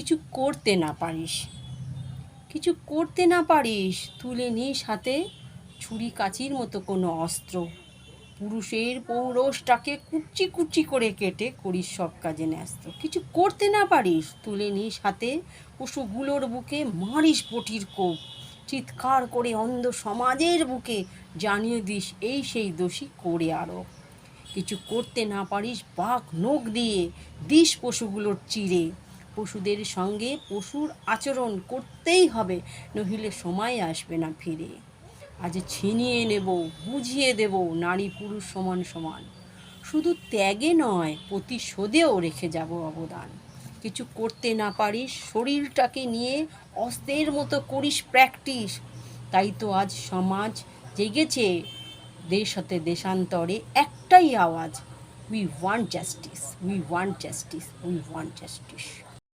কিছু করতে না পারিস, কিছু করতে না পারিস, তুলে নিস হাতে ছুরি কাঁচির মতো কোনো অস্ত্র, পুরুষের পৌরষটাকে কুচি কুচি করে কেটে করিস সব কাজে ন্যস্ত। কিছু করতে না পারিস, তুলে নিস হাতে পশুগুলোর বুকে মারিস বটির কোপ, চিৎকার করে অন্ধ সমাজের বুকে জানিয়ে দিস এই সেই দোষী করে আরো। কিছু করতে না পারিস, বাঘ নখ দিয়ে দিস পশুগুলোর চিরে, পশুদের সঙ্গে পশুর আচরণ করতেই হবে, নহিলে সময় আসবে না ফিরে। আজ ছিনিয়ে নেব, বুঝিয়ে দেব নারী পুরুষ সমান সমান, শুধু ত্যাগে নয় প্রতিশোধেও রেখে যাব অবদান। কিছু করতে না পারিস, শরীরটাকে নিয়ে অস্ত্রের মতো করিস প্র্যাকটিস, তাই তো আজ সমাজ জেগেছে দেশ হতে দেশান্তরে একটাই আওয়াজ, we want justice, we want justice, we want justice.